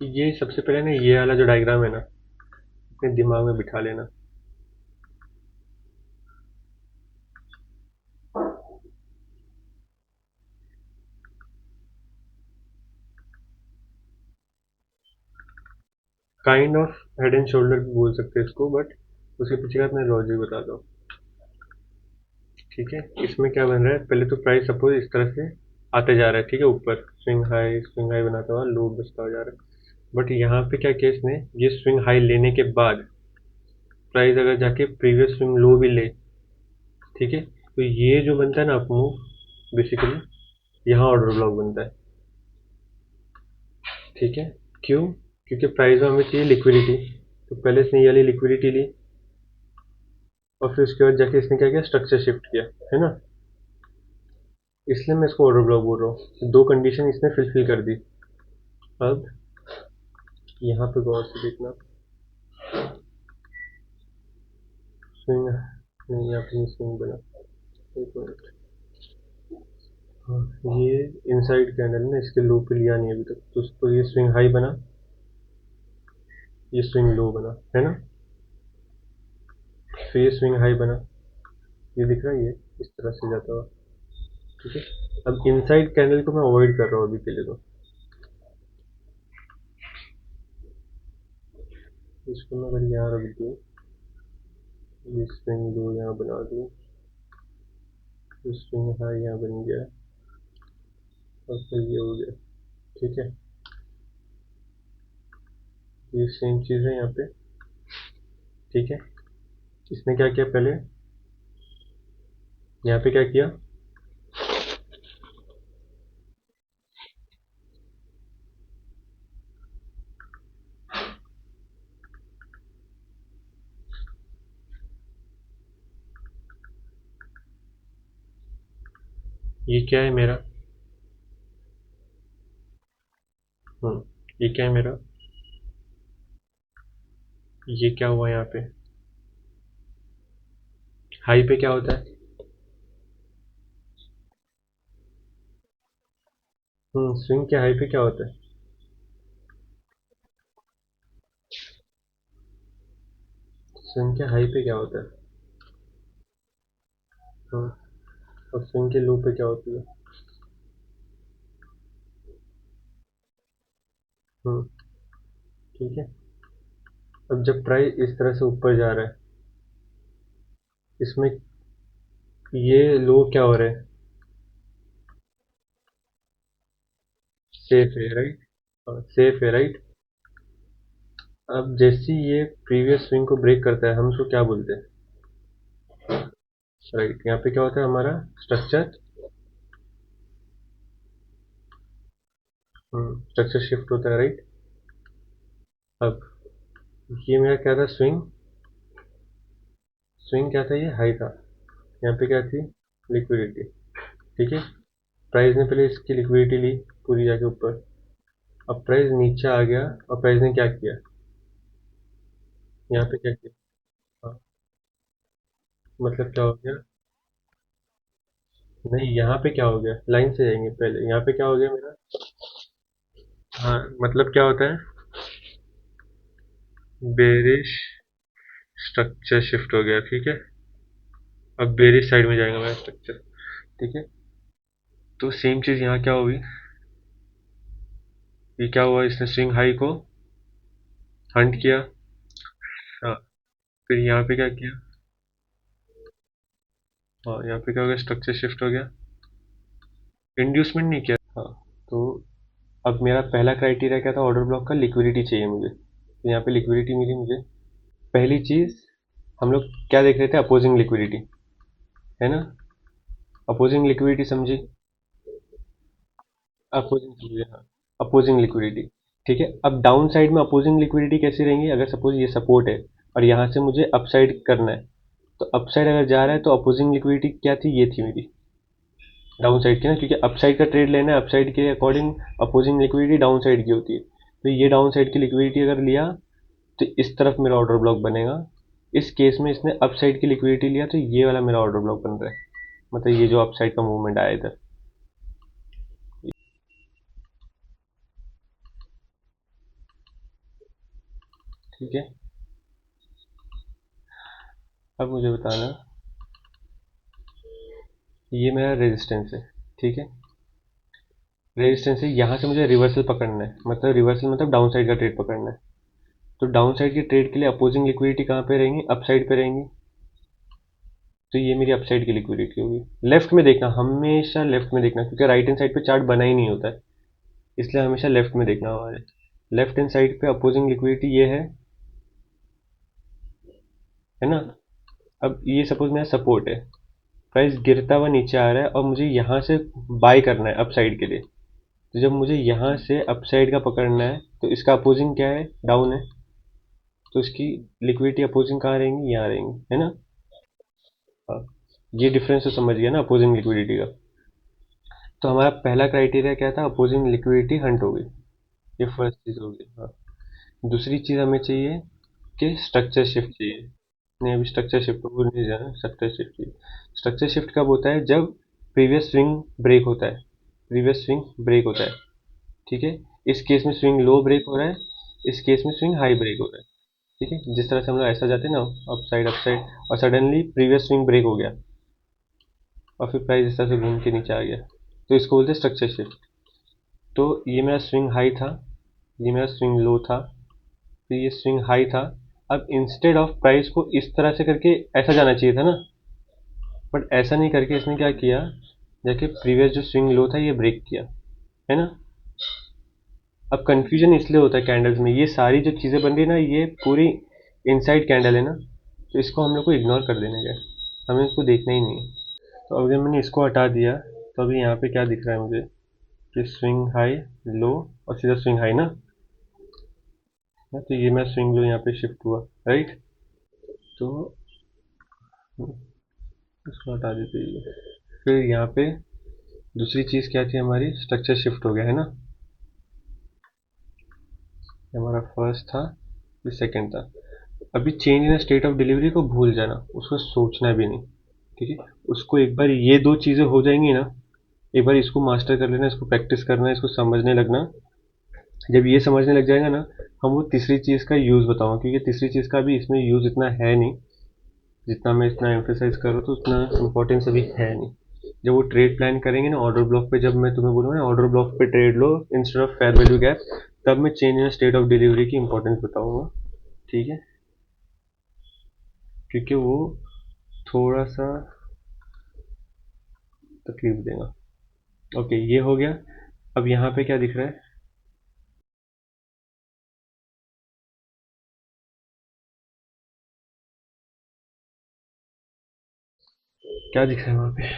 ये सबसे पहले ना ये वाला जो डायग्राम है ना अपने दिमाग में बिठा लेना। Kind of head and shoulder भी बोल सकते हैं इसको, बट उसके पीछे का मैं लॉजिक बताता हूँ। ठीक है, इसमें क्या बन रहा है, पहले तो प्राइस सपोज इस तरह से आते जा रहा है, ठीक है, ऊपर स्विंग हाई बनाता हुआ लो बचता हो जा रहा है। बट यहाँ पे क्या किया इसने, ये स्विंग हाई लेने के बाद प्राइस अगर जाके प्रीवियस स्विंग लो भी ले, ठीक है, तो ये जो बनता है ना अप मूव, बेसिकली यहाँ ऑर्डर ब्लॉक बनता है। ठीक है, क्यों? क्योंकि प्राइस में हमें चाहिए लिक्विडिटी, तो पहले इसने ये वाली लिक्विडिटी ली और फिर उसके बाद जाके इसने क्या किया, स्ट्रक्चर शिफ्ट किया, है ना। इसलिए मैं इसको ऑर्डर ब्लॉक बोल रहा हूँ, दो कंडीशन इसने फिलफिल कर दी। अब यहाँ पे गौर से देखना, स्विंग नहीं, यहाँ पे नहीं स्विंग बना, एक मिनट। हाँ, ये इनसाइड कैंडल ना इसके लो पे लिया नहीं अभी तक, तो ये स्विंग हाई बना, ये स्विंग लो बना, है ना। फिर ये स्विंग हाई बना, ये दिख रहा है, ये इस तरह से जाता हुआ। ठीक है, अब इनसाइड कैंडल को मैं अवॉइड कर रहा हूँ अभी के लिए, तो इसको मैं अगर यहाँ रख दूँ, ये स्विंग लो यहाँ बना दूँ, ये स्विंग हाई यहाँ बन गया और फिर ये हो गया। ठीक है, ये सेम चीज़ है यहाँ पे। ठीक है, इसने क्या किया पहले, यहाँ पे क्या किया, ये क्या है मेरा, ये क्या है मेरा, ये क्या हुआ यहाँ पे, हाई पे क्या होता है, स्विंग के हाई पे क्या होता है, स्विंग के हाई पे क्या होता है, हम्म, और स्विंग के लो पे क्या होती है। हम्म, ठीक है, अब जब प्राइस इस तरह से ऊपर जा रहा है, इसमें ये लो क्या हो रहा है, सेफ है राइट, सेफ है राइट। अब जैसे ही ये प्रीवियस स्विंग को ब्रेक करता है, हम उसको क्या बोलते हैं, राइट, यहाँ पे क्या होता है हमारा स्ट्रक्चर, स्ट्रक्चर शिफ्ट होता है राइट। अब ये मेरा क्या था, स्विंग, स्विंग क्या था, ये हाई था, यहाँ पे क्या थी, लिक्विडिटी। ठीक है, प्राइस ने पहले इसकी लिक्विडिटी ली पूरी जाके ऊपर, अब प्राइस नीचे आ गया और प्राइस ने क्या किया, यहाँ पे क्या किया, हाँ, मतलब क्या हो गया, नहीं यहाँ पे क्या हो गया, लाइन से जाएंगे पहले, यहाँ पे क्या हो गया मेरा, हाँ, मतलब क्या होता है, बेरिश स्ट्रक्चर शिफ्ट हो गया। ठीक है, अब बेरिश साइड में जाएगा मेरा स्ट्रक्चर। ठीक है, तो सेम चीज यहाँ क्या होगी, ये क्या हुआ, इसने स्विंग हाई को हंट किया, हाँ, फिर यहाँ पे क्या किया, हाँ, यहाँ पे क्या हो गया, स्ट्रक्चर शिफ्ट हो गया, इंड्यूसमेंट नहीं किया, हाँ। तो अब मेरा पहला क्राइटेरिया क्या था ऑर्डर ब्लॉक का, लिक्विडिटी चाहिए मुझे, तो यहाँ पे लिक्विडिटी मिली मुझे। पहली चीज हम लोग क्या देख रहे थे, अपोजिंग लिक्विडिटी, है ना, अपोजिंग लिक्विडिटी समझी, अपोजिंग समझे, हाँ, अपोजिंग लिक्विडिटी। ठीक है, अब डाउन साइड में अपोजिंग लिक्विडिटी कैसी रहेंगी, अगर सपोज ये सपोर्ट है और यहाँ से मुझे अपसाइड करना है, तो अपसाइड अगर जा रहा है तो अपोजिंग लिक्विडिटी क्या थी, ये थी मेरी डाउन साइड की ना, क्योंकि अपसाइड का ट्रेड लेना है, अपसाइड के according opposing liquidity down side की होती है, तो ये डाउन साइड की लिक्विडिटी अगर लिया तो इस तरफ मेरा ऑर्डर ब्लॉक बनेगा। इस केस में इसने अप साइड की लिक्विडिटी लिया तो ये वाला मेरा ऑर्डर ब्लॉक बन रहा है, मतलब ये जो अप साइड का मूवमेंट आया इधर। ठीक है। अब मुझे बताना, ये मेरा रेजिस्टेंस है, ठीक है। रेजिस्टेंस से यहाँ से मुझे रिवर्सल पकड़ना है, मतलब रिवर्सल मतलब डाउन साइड का ट्रेड पकड़ना है। तो डाउन साइड की ट्रेड के लिए अपोजिंग लिक्विडिटी कहाँ पे रहेंगी, अप साइड पे रहेंगी। तो ये मेरी अप साइड की लिक्विडिटी होगी। लेफ्ट में देखना, हमेशा लेफ्ट में देखना, क्योंकि राइट हैंड साइड पे चार्ट बना ही नहीं होता है, इसलिए हमेशा लेफ्ट में देखना हमारे। लेफ्ट हैंड साइड पे अपोजिंग लिक्विडिटी ये है ना। अब ये सपोज मेरा सपोर्ट है, प्राइस गिरता हुआ नीचे आ रहा है और मुझे यहाँ से बाय करना है अप साइड के लिए। तो जब मुझे यहाँ से अप साइड का पकड़ना है तो इसका अपोजिंग क्या है, डाउन है। तो इसकी लिक्विडिटी अपोजिंग कहाँ रहेंगी, यहाँ रहेंगी, है ना। हाँ, ये डिफरेंस तो समझ गया ना अपोजिंग लिक्विडिटी का। तो हमारा पहला क्राइटेरिया क्या था, अपोजिंग लिक्विडिटी हंट हो गई, ये फर्स्ट चीज़ हो गई। हाँ, दूसरी चीज़ हमें चाहिए कि स्ट्रक्चर शिफ्ट चाहिए। नहीं, अभी स्ट्रक्चर शिफ्ट को भूल नहीं जाना, स्ट्रक्चर शिफ्ट चाहिए। स्ट्रक्चर शिफ्ट कब होता है, जब प्रीवियस स्विंग ब्रेक होता है, प्रीवियस स्विंग ब्रेक होता है, ठीक है। इस केस में स्विंग लो ब्रेक हो रहा है, इस केस में स्विंग हाई ब्रेक हो रहा है, ठीक है। जिस तरह से हम लोग ऐसा जाते हैं ना, अप साइड, और सडनली प्रीवियस स्विंग ब्रेक हो गया और फिर प्राइस इस तरह से घूम के नीचे आ गया, तो इसको बोलते हैं स्ट्रक्चर शिफ्ट। तो ये मेरा स्विंग हाई था, ये मेरा स्विंग लो था, फिर ये स्विंग हाई था। अब इंस्टेड ऑफ प्राइस को इस तरह से करके ऐसा जाना चाहिए था ना, बट ऐसा नहीं करके इसने क्या किया, जाके प्रीवियस जो स्विंग लो था ये ब्रेक किया, है ना। अब कंफ्यूजन इसलिए होता है कैंडल्स में, ये सारी जो चीज़ें बन रही है ना, ये पूरी इनसाइड कैंडल है ना, तो इसको हम लोग को इग्नोर कर देने का, हमें इसको देखना ही नहीं है। तो अगर मैंने इसको हटा दिया तो अभी यहाँ पे क्या दिख रहा है मुझे, कि स्विंग हाई, लो, और सीधा स्विंग हाई ना। तो ये मैं स्विंग लो यहाँ पे शिफ्ट हुआ, राइट। तो इसको हटा देते हैं। फिर यहाँ पे दूसरी चीज़ क्या थी हमारी, स्ट्रक्चर शिफ्ट हो गया, है ना। ये हमारा फर्स्ट था, ये सेकंड था। अभी change in state of delivery को भूल जाना, उसको सोचना भी नहीं, ठीक है। उसको एक बार ये दो चीज़ें हो जाएंगी ना, एक बार इसको मास्टर कर लेना, इसको प्रैक्टिस करना, इसको समझने लगना। जब ये समझने लग जाएगा ना, हम वो तीसरी चीज़ का यूज़ बताऊंगा, क्योंकि तीसरी चीज़ का भी इसमें यूज़ इतना है नहीं, जितना मैं इतना एम्फेसाइज कर रहा हूँ तो उतना इम्पोर्टेंस अभी है नहीं। जब वो ट्रेड प्लान करेंगे ना ऑर्डर ब्लॉक पे, जब मैं तुम्हें बोलूँगा ना ऑर्डर ब्लॉक पे trade low instead of fair value gap, तब मैं change in state of delivery की इंपॉर्टेंस बताऊंगा, ठीक है। क्योंकि वो थोड़ा सा तकलीफ देगा। ओके, ये हो गया। अब यहाँ पे क्या दिख रहा है, क्या दिख रहा है वहाँ पे,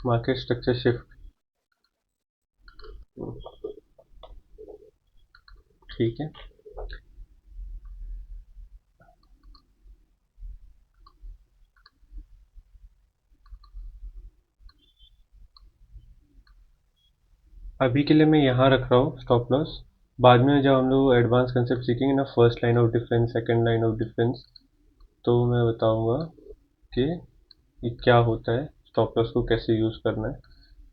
मार्केट स्ट्रक्चर शिफ्ट, ठीक है। अभी के लिए मैं यहाँ रख रहा हूँ स्टॉप लॉस। बाद में जब हम लोग एडवांस कंसेप्ट सीखेंगे ना, first line of difference, second line of difference, तो मैं बताऊंगा कि ये क्या होता है, स्टॉप लॉस को कैसे यूज़ करना है।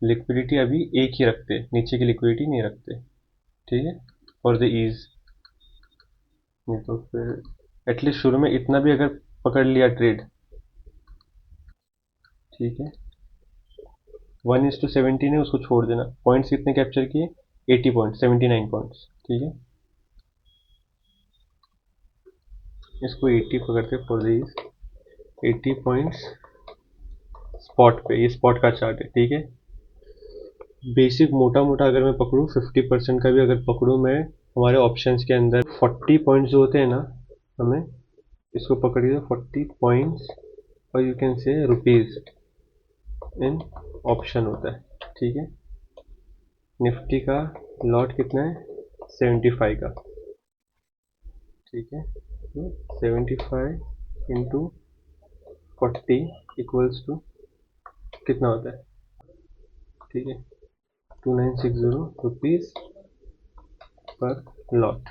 लिक्विडिटी अभी एक ही रखते हैं, नीचे की लिक्विडिटी नहीं रखते, ठीक है, फॉर द ईज। नहीं तो फिर एटलीस्ट शुरू में इतना भी अगर पकड़ लिया ट्रेड, ठीक है। 1:17 है, उसको छोड़ देना। पॉइंट्स कितने कैप्चर किए, 80 पॉइंट, 79 पॉइंट्स, ठीक है। इसको 80 पकड़ते फॉर दीज 80 पॉइंट्स स्पॉट पे, ये स्पॉट का चार्ट है, ठीक है। बेसिक मोटा मोटा अगर मैं पकड़ूँ 50% का भी अगर पकड़ूँ मैं, हमारे ऑप्शंस के अंदर 40 पॉइंट्स जो होते हैं ना, हमें इसको पकड़िए 40 पॉइंट्स, और you can say rupees in option होता है, ठीक है। निफ्टी का लॉट कितना है, 75 का, ठीक है। तो 75 इंटू 40 इक्वल्स टू कितना होता है, ठीक है, 2960 रुपीज़ पर लॉट।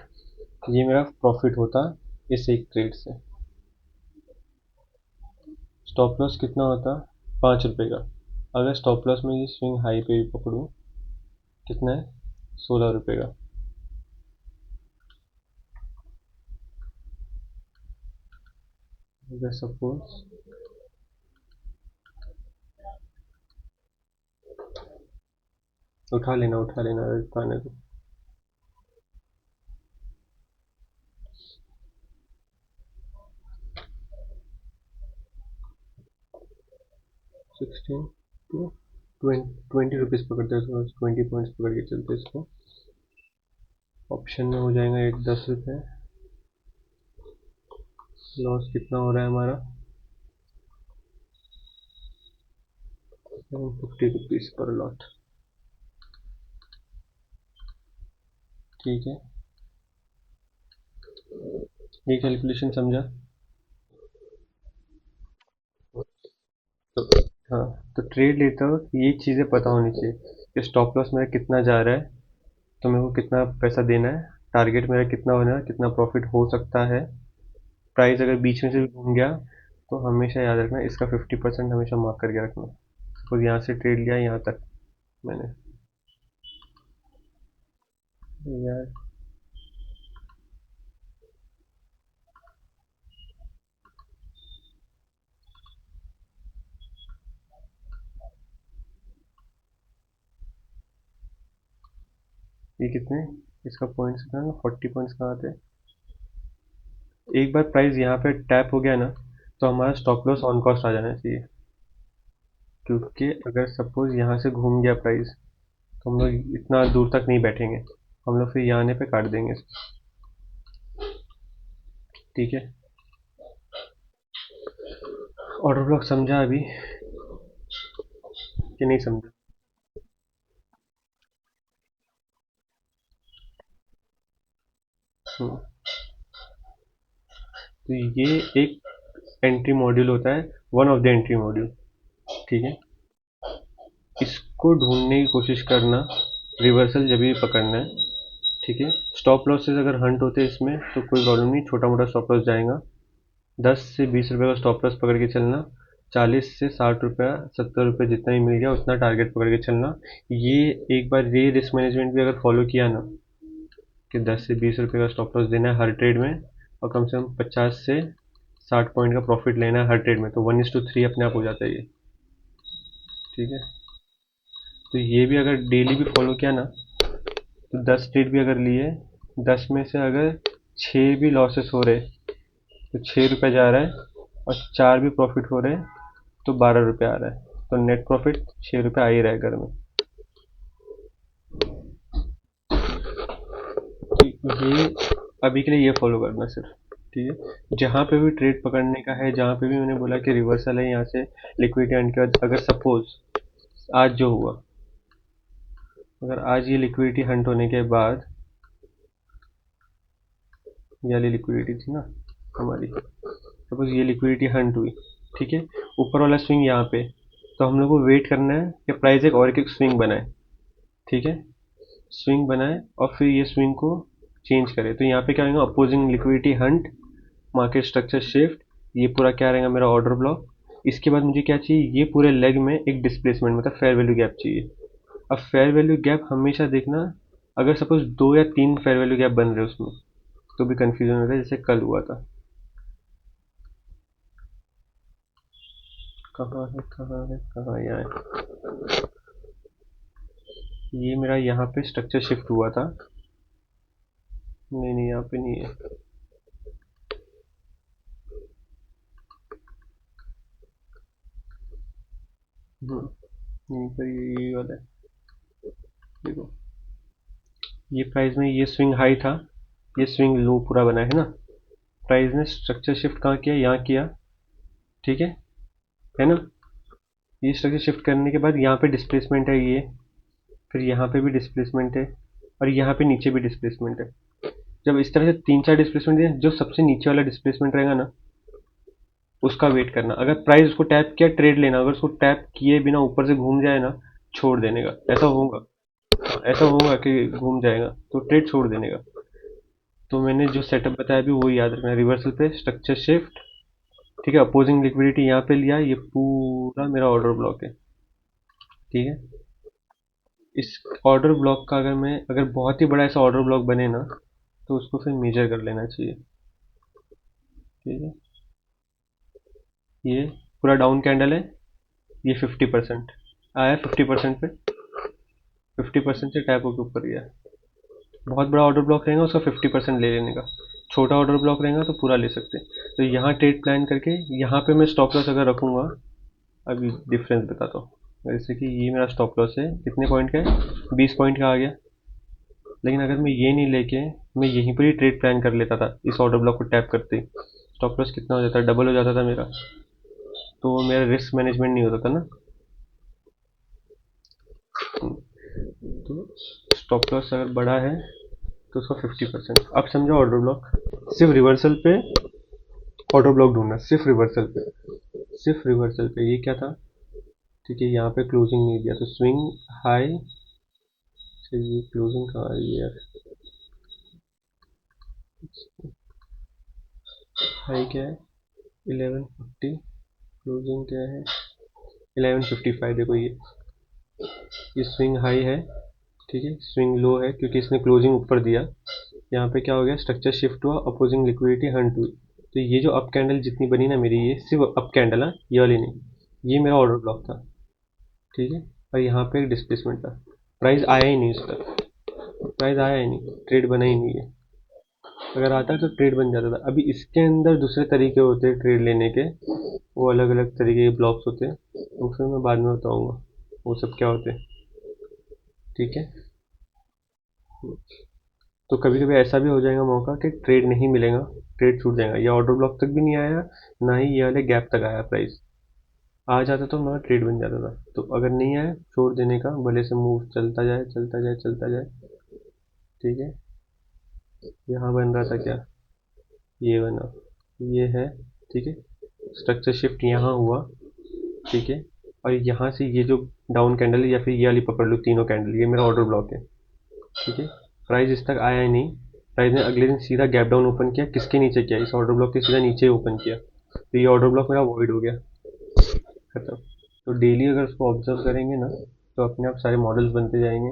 ये मेरा प्रॉफिट होता इस एक ट्रेड से, स्टॉप लॉस कितना होता? 5 रुपये का। अगर स्टॉप लॉस में ये स्विंग हाई पे भी पकड़ूँ, कितना है? 16 रुपये का। अगर सपोज उठा लेना उठाने को। 16 टू 20 रुपीज़ पकड़ते हैं, तो 20 पॉइंट्स पकड़ के चलते हैं इसको। ऑप्शन में हो जाएगा एक 10 रुपये। लॉस कितना हो रहा है हमारा? 50 रुपीज़ पर लॉट। ठीक है, ये कैलकुलेशन समझा? तो हाँ, तो ट्रेड लेता हूँ ये चीज़ें पता होनी चाहिए कि स्टॉप लॉस मेरा कितना जा रहा है, तो मेरे को कितना पैसा देना है, टारगेट मेरा कितना होना है, कितना प्रॉफिट हो सकता है। प्राइस अगर बीच में से भी घूम गया तो हमेशा याद रखना, इसका 50% हमेशा मार्क करके रखना। सपोज यहाँ से ट्रेड लिया यहाँ तक मैंने, यार ये कितने, इसका पॉइंट्स कहाँ, 40 पॉइंट्स कहाँ थे? एक बार प्राइस यहाँ पे टैप हो गया ना, तो हमारा स्टॉप लॉस ऑन कॉस्ट आ जाना चाहिए। क्योंकि अगर सपोज यहाँ से घूम गया प्राइस, तो हम लोग इतना दूर तक नहीं बैठेंगे, हम लोग फिर यहाँ आने पे काट देंगे इसको। ठीक है, ऑर्डर ब्लॉक समझा अभी कि नहीं समझा? हम्म, तो ये एक एंट्री मॉड्यूल होता है, one of the entry module. ठीक है, इसको ढूंढने की कोशिश करना, रिवर्सल जब भी पकड़ना है। ठीक है, स्टॉप लॉसेस अगर हंट होते हैं इसमें तो कोई प्रॉब्लम नहीं, छोटा मोटा स्टॉप लॉस जाएगा। 10 से 20 रुपये का स्टॉप लॉस पकड़ के चलना, 40 से 60 रुपया 70 रुपये जितना ही मिल गया उतना टारगेट पकड़ के चलना। ये एक बार ये रिस्क मैनेजमेंट भी अगर फॉलो किया ना, कि 10 से 20 रुपये का स्टॉप लॉस देना है हर ट्रेड में, और कम से कम 50 से 60 पॉइंट का प्रॉफिट लेना है हर ट्रेड में, तो 1:3 अपने आप हो जाता है ये। ठीक है, तो ये भी अगर डेली भी फॉलो किया ना, तो 10 ट्रेड भी अगर लिए, 10 में से अगर 6 भी लॉसेस हो रहे, तो 6 रुपये जा रहा है, और 4 भी प्रॉफिट हो रहे हैं, तो 12 रुपये आ रहा है, तो नेट प्रॉफिट 6 रुपये आ ही रहा है घर में। तो ये अभी के लिए ये फॉलो करना सिर्फ। ठीक है, जहाँ पे भी ट्रेड पकड़ने का है, जहाँ पे भी मैंने बोला कि रिवर्सल है यहाँ से लिक्विडिटी एंड के बाद, अगर सपोज आज जो हुआ, अगर आज ये लिक्विडिटी हंट होने के बाद, ये वाली लिक्विडिटी थी ना हमारी, सपोज ये लिक्विडिटी हंट हुई, ठीक है, ऊपर वाला स्विंग यहाँ पे, तो हम लोग को वेट करना है कि प्राइस एक और एक स्विंग बनाए। ठीक है, स्विंग बनाए और फिर ये स्विंग को चेंज करे, तो यहाँ पे क्या होगा, opposing liquidity Hunt, market structure shift, ये पूरा क्या रहेगा मेरा ऑर्डर ब्लॉक। इसके बाद मुझे क्या चाहिए, ये पूरे लेग में एक डिस्प्लेसमेंट मतलब फेयर वैल्यू गैप चाहिए। अब फेयर वैल्यू गैप हमेशा देखना, अगर सपोज 2 या 3 फेयर वैल्यू गैप बन रहे उसमें, तो भी कंफ्यूजन होता है, जैसे कल हुआ था। कहाँ है कहाँ है कहाँ, यहाँ है। ये मेरा यहाँ पे स्ट्रक्चर शिफ्ट हुआ था, नहीं नहीं यहाँ पे नहीं है। यहीं पर ये वाला है, देखो, ये प्राइस में ये स्विंग हाई था, ये स्विंग लो पूरा बना है ना। प्राइस ने स्ट्रक्चर शिफ्ट कहाँ किया, यहाँ किया। ठीक है ना, ये स्ट्रक्चर शिफ्ट करने के बाद यहाँ पे डिस्प्लेसमेंट है ये, फिर यहाँ पे भी डिस्प्लेसमेंट है, और यहाँ पे नीचे भी डिस्प्लेसमेंट है। जब इस तरह से 3 4 डिस्प्लेसमेंट है, जो सबसे नीचे वाला डिस्प्लेसमेंट रहेगा ना, उसका वेट करना। अगर प्राइस उसको टैप किया, ट्रेड लेना, अगर उसको टैप किए बिना ऊपर से घूम जाए ना, छोड़ देने का। ऐसा होगा, ऐसा होगा कि घूम जाएगा तो ट्रेड छोड़ देने का। तो मैंने जो सेटअप बताया अभी वो याद रखना, रिवर्सल पे स्ट्रक्चर शिफ्ट, ठीक है, अपोजिंग लिक्विडिटी यहाँ पे लिया, ये पूरा मेरा ऑर्डर ब्लॉक है। ठीक है, इस ऑर्डर ब्लॉक का अगर बहुत ही बड़ा ऐसा ऑर्डर ब्लॉक बने ना, तो उसको फिर मेजर कर लेना चाहिए। ठीक है, ये पूरा डाउन कैंडल है, ये 50% आया, 50% पे 50% से टैप होकर ऊपर गया। बहुत बड़ा ऑर्डर ब्लॉक रहेगा उसका 50% ले लेने का, छोटा ऑर्डर ब्लॉक रहेगा तो पूरा ले सकते हैं। तो यहाँ ट्रेड प्लान करके यहाँ पे मैं स्टॉप लॉस अगर रखूँगा, अभी डिफरेंस बताता हूँ। जैसे कि ये मेरा स्टॉप लॉस है, कितने पॉइंट का है, 20 पॉइंट का आ गया। लेकिन अगर मैं ये नहीं लेके मैं यहीं पर ही ट्रेड प्लान कर लेता था, इस ऑर्डर ब्लॉक को टैप करते ही स्टॉप लॉस कितना हो जाता, डबल हो जाता था मेरा। तो मेरा रिस्क मैनेजमेंट नहीं होता था ना। तो स्टॉप लॉस अगर बड़ा है तो उसका 50%। अब समझो ऑर्डर ब्लॉक, सिर्फ रिवर्सल पे ऑर्डर ब्लॉक ढूंढना, सिर्फ रिवर्सल पे, सिर्फ रिवर्सल पे। ये क्या था, ठीक है, यहाँ पे क्लोजिंग नहीं दिया तो स्विंग हाई से, ये क्लोजिंग कहाँ आ रही है यार, हाई क्या है 1150, क्लोजिंग क्या है 1155। देखो ये स्विंग हाई है, ठीक है, स्विंग लो है क्योंकि इसने क्लोजिंग ऊपर दिया। यहाँ पे क्या हो गया, स्ट्रक्चर शिफ्ट हुआ, अपोजिंग लिक्विडिटी हंट हुई। तो ये जो अप कैंडल जितनी बनी ना मेरी, ये सिर्फ अप कैंडल है, ये वाली नहीं, ये मेरा ऑर्डर ब्लॉक था। ठीक है, और यहाँ पे एक डिस्प्लेसमेंट था, प्राइस आया ही नहीं उस तक, प्राइस आया ही नहीं, ट्रेड बना ही नहीं है। अगर आता तो ट्रेड बन जाता था। अभी इसके अंदर दूसरे तरीके होते हैं ट्रेड लेने के, वो अलग अलग तरीके के ब्लॉक्स होते हैं, तो फिर मैं बाद में बताऊंगा वो सब क्या होते हैं। ठीक है, तो कभी कभी ऐसा भी हो जाएगा मौका कि ट्रेड नहीं मिलेगा, ट्रेड छूट जाएगा, या ऑर्डर ब्लॉक तक भी नहीं आया, ना ही ये वाले गैप तक आया प्राइस। आ जाता तो मेरा ट्रेड बन जाता था। तो अगर नहीं आया छोड़ देने का, भले से मूव चलता जाए चलता जाए चलता जाए। ठीक है, यहाँ बन रहा था क्या, ये बना, ये है। ठीक है, स्ट्रक्चर शिफ्ट यहाँ हुआ। ठीक है, और यहाँ से ये जो डाउन कैंडल है या फिर ये वाली पकड़ लो, तीनों कैंडल, ये मेरा ऑर्डर ब्लॉक है। ठीक है, प्राइस इस तक आया ही नहीं, प्राइस ने अगले दिन सीधा गैप डाउन ओपन किया, किसके नीचे किया, इस ऑर्डर ब्लॉक के सीधा नीचे ओपन किया। तो ये ऑर्डर ब्लॉक मेरा वॉइड हो गया, खत्म। तो डेली अगर उसको ऑब्जर्व करेंगे ना, तो अपने आप सारे मॉडल्स बनते जाएंगे,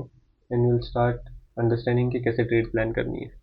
and you will start understanding कि कैसे ट्रेड प्लान करनी है।